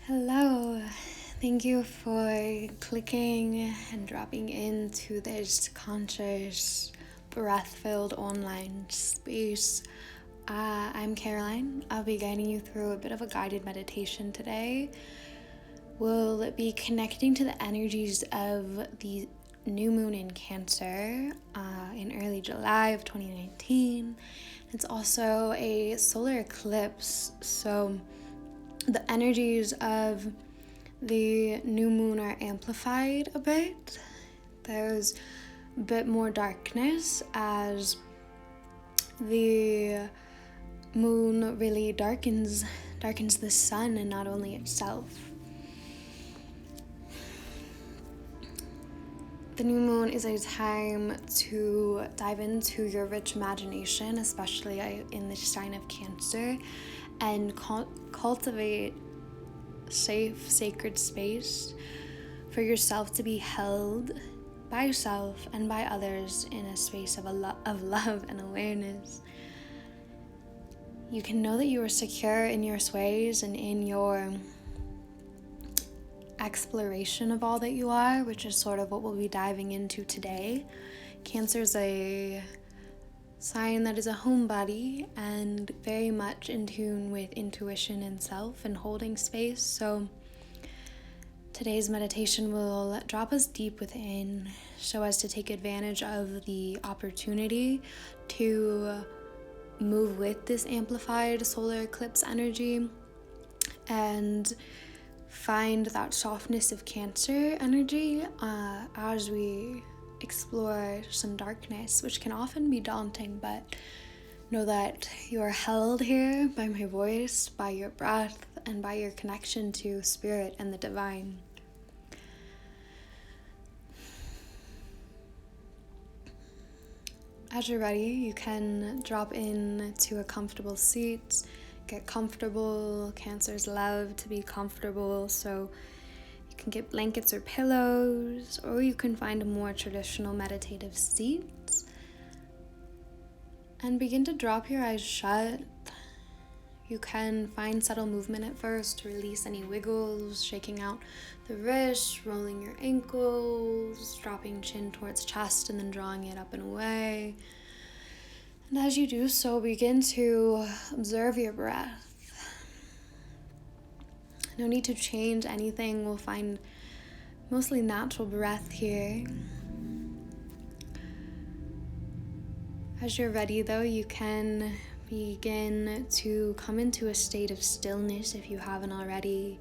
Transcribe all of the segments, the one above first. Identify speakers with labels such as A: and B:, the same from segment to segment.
A: Hello, thank you for clicking and dropping into this conscious, breath filled online space. I'm Caroline. I'll be guiding you through a bit of a guided meditation today. We'll be connecting to the energies of the new moon in Cancer in early July of 2019. It's also a solar eclipse, so the energies of the new moon are amplified a bit. There's a bit more darkness as the moon really darkens the sun and not only itself. The new moon is a time to dive into your rich imagination, especially in the sign of Cancer, and cultivate safe, sacred space for yourself to be held by yourself and by others in a space of love and awareness. You can know that you are secure in your ways and in your exploration of all that you are, which is sort of what we'll be diving into today. Cancer is a sign that is a homebody and very much in tune with intuition and self and holding space. So today's meditation will drop us deep within, show us to take advantage of the opportunity to move with this amplified solar eclipse energy and find that softness of Cancer energy as we explore some darkness, which can often be daunting, but know that you are held here by my voice, by your breath, and by your connection to spirit and the divine. As you're ready, you can drop into a comfortable seat, get comfortable. Cancers love to be comfortable, so you can get blankets or pillows, or you can find a more traditional meditative seat and begin to drop your eyes shut. You can find subtle movement at first to release any wiggles, shaking out the wrists, rolling your ankles, dropping chin towards chest and then drawing it up and away. And as you do so, begin to observe your breath. No need to change anything. We'll find mostly natural breath here. As you're ready though, you can begin to come into a state of stillness if you haven't already.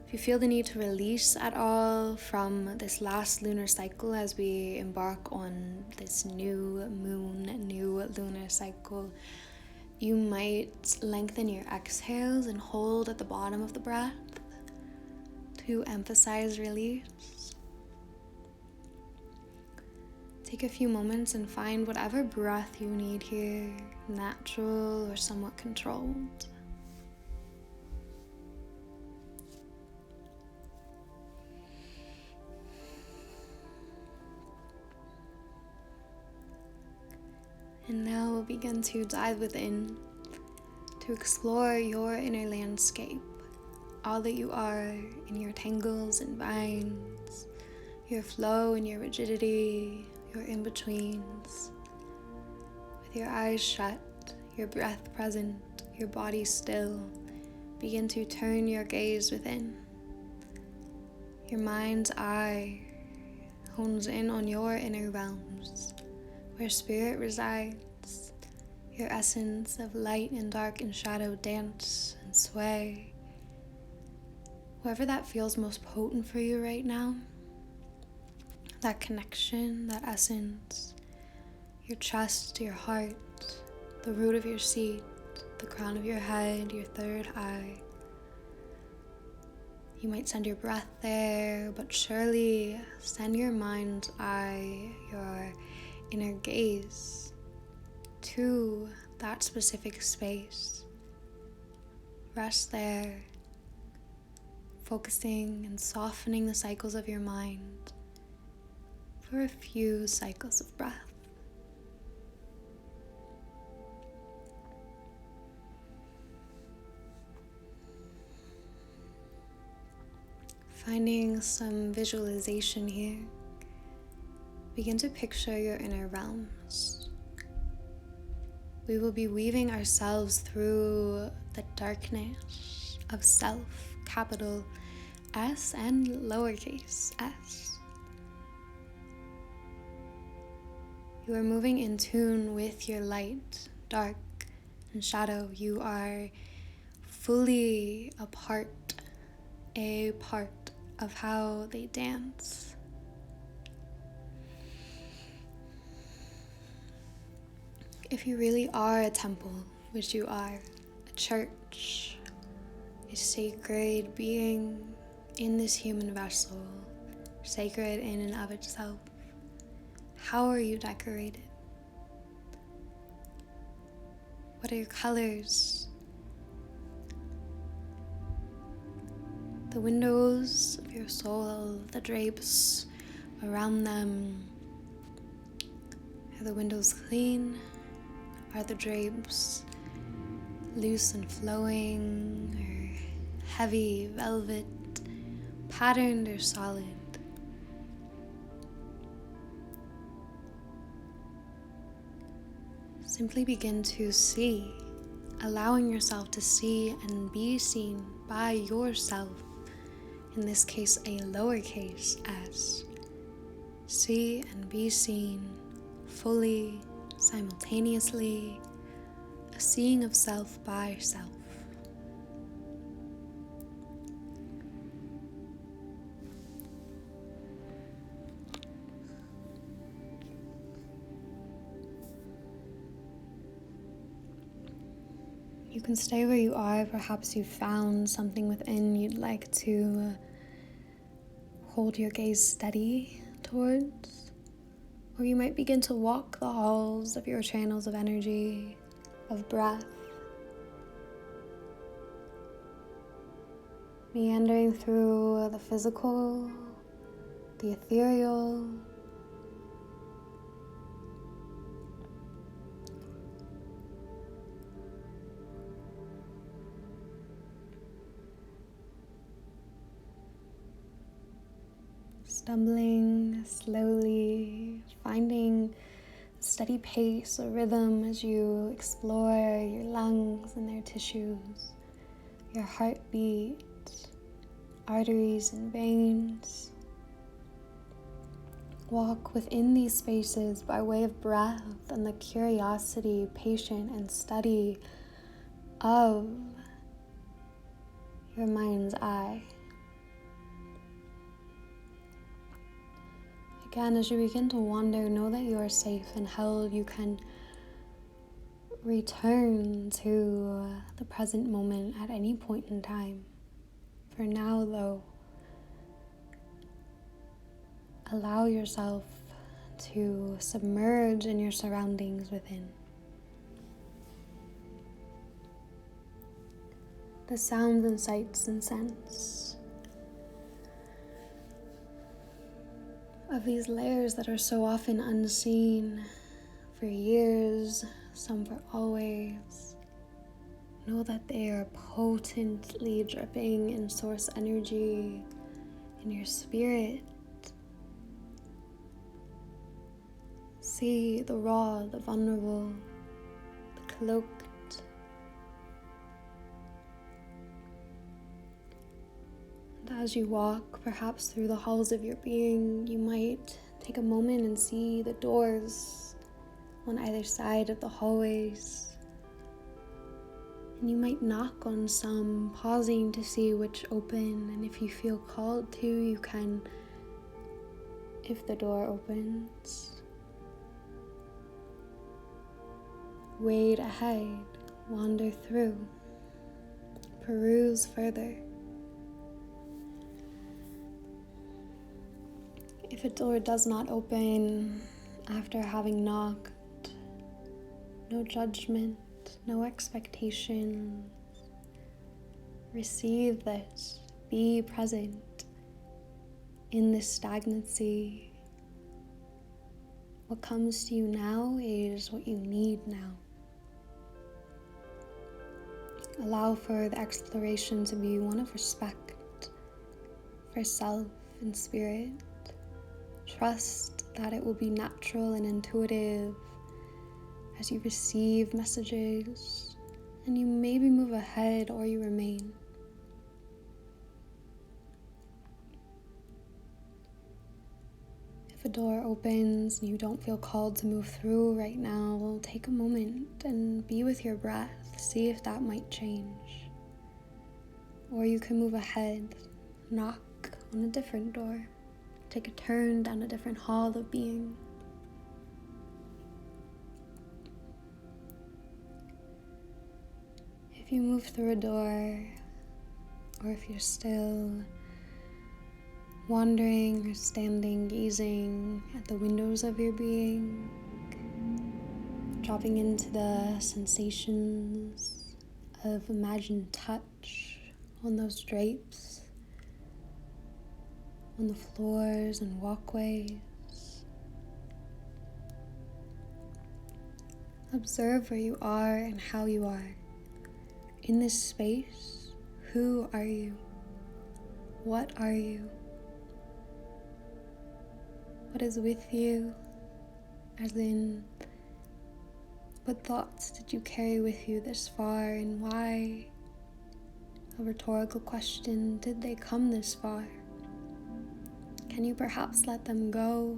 A: If you feel the need to release at all from this last lunar cycle as we embark on this new moon, new lunar cycle, you might lengthen your exhales and hold at the bottom of the breath to emphasize release. Take a few moments and find whatever breath you need here, natural or somewhat controlled. And now we'll begin to dive within to explore your inner landscape, all that you are in your tangles and vines, your flow and your rigidity, your in-betweens. With your eyes shut, your breath present, your body still, begin to turn your gaze within. Your mind's eye hones in on your inner realms, where spirit resides, your essence of light and dark and shadow dance and sway. Wherever that feels most potent for you right now, that connection, that essence, your chest, your heart, the root of your seat, the crown of your head, your third eye. You might send your breath there, but surely send your mind's eye, your inner gaze to that specific space. Rest there, focusing and softening the cycles of your mind for a few cycles of breath. Finding some visualization here. Begin to picture your inner realms. We will be weaving ourselves through the darkness of self, capital S and lowercase s. You are moving in tune with your light, dark, and shadow. You are fully a part of how they dance. If you really are a temple, which you are, a church, a sacred being in this human vessel, sacred in and of itself, how are you decorated? What are your colors? The windows of your soul, the drapes around them. Are the windows clean? Are the drapes loose and flowing, or heavy, velvet, patterned, or solid? Simply begin to see, allowing yourself to see and be seen by yourself, in this case a lowercase s. See and be seen fully, simultaneously, a seeing of self by self. You can stay where you are. Perhaps you found something within you'd like to hold your gaze steady towards. Or you might begin to walk the halls of your channels of energy, of breath, meandering through the physical, the ethereal, stumbling slowly, finding a steady pace, a rhythm as you explore your lungs and their tissues, your heartbeat, arteries and veins. Walk within these spaces by way of breath and the curiosity, patient and study of your mind's eye. Again, as you begin to wander, know that you are safe and held. You can return to the present moment at any point in time. For now, though, allow yourself to submerge in your surroundings within. The sounds and sights and scents of these layers that are so often unseen for years, some for always. Know that they are potently dripping in source energy in your spirit. See the raw, the vulnerable, the cloaked. And as you walk, perhaps through the halls of your being, you might take a moment and see the doors on either side of the hallways. And you might knock on some, pausing to see which open, and if you feel called to, you can, if the door opens, wade ahead, wander through, peruse further. If a door does not open after having knocked, no judgment, no expectations. Receive this. Be present in this stagnancy. What comes to you now is what you need now. Allow for the exploration to be one of respect for self and spirit. Trust that it will be natural and intuitive as you receive messages, and you maybe move ahead or you remain. If a door opens and you don't feel called to move through right now, take a moment and be with your breath. See if that might change. Or you can move ahead, knock on a different door, take a turn down a different hall of being. If you move through a door, or if you're still wandering or standing, gazing at the windows of your being, dropping into the sensations of imagined touch on those drapes, on the floors and walkways. Observe where you are and how you are. In this space, who are you? What are you? What is with you? As in, what thoughts did you carry with you this far, and why? A rhetorical question, did they come this far? Can you perhaps let them go?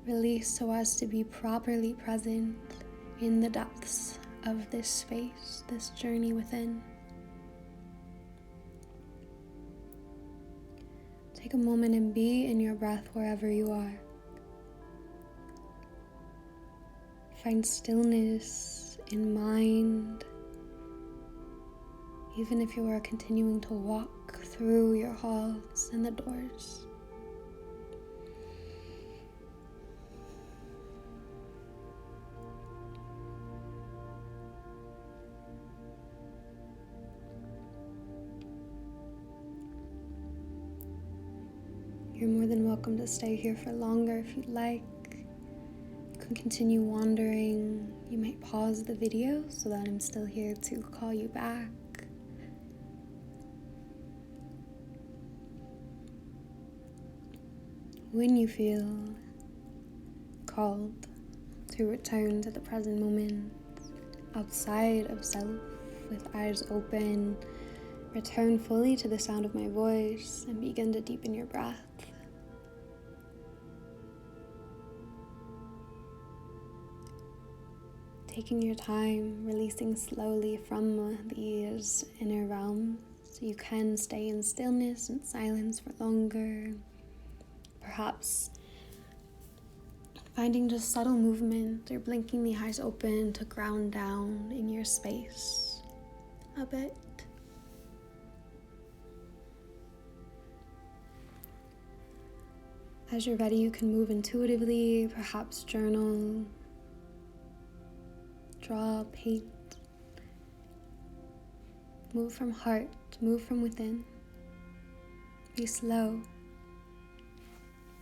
A: Release so as to be properly present in the depths of this space, this journey within. Take a moment and be in your breath wherever you are. Find stillness in mind, even if you are continuing to walk through your halls and the doors. You're more than welcome to stay here for longer if you'd like. You can continue wandering. You might pause the video so that I'm still here to call you back. When you feel called to return to the present moment, outside of self, with eyes open, return fully to the sound of my voice and begin to deepen your breath. Taking your time, releasing slowly from these inner realms, so you can stay in stillness and silence for longer. Perhaps finding just subtle movement or blinking the eyes open to ground down in your space a bit. As you're ready, you can move intuitively, perhaps journal, draw, paint. Move from heart, move from within. Be slow.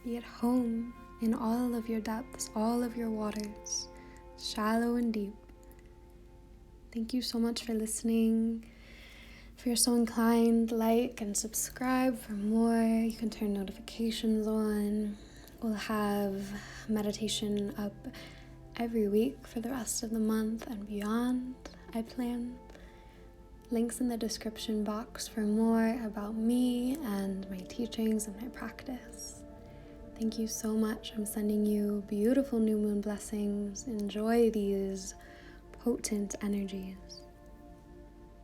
A: Be at home in all of your depths, all of your waters, shallow and deep. Thank you so much for listening. If you're so inclined, like and subscribe for more. You can turn notifications on. We'll have meditation up every week for the rest of the month and beyond, I plan. Links in the description box for more about me and my teachings and my practice. Thank you so much. I'm sending you beautiful new moon blessings. Enjoy these potent energies.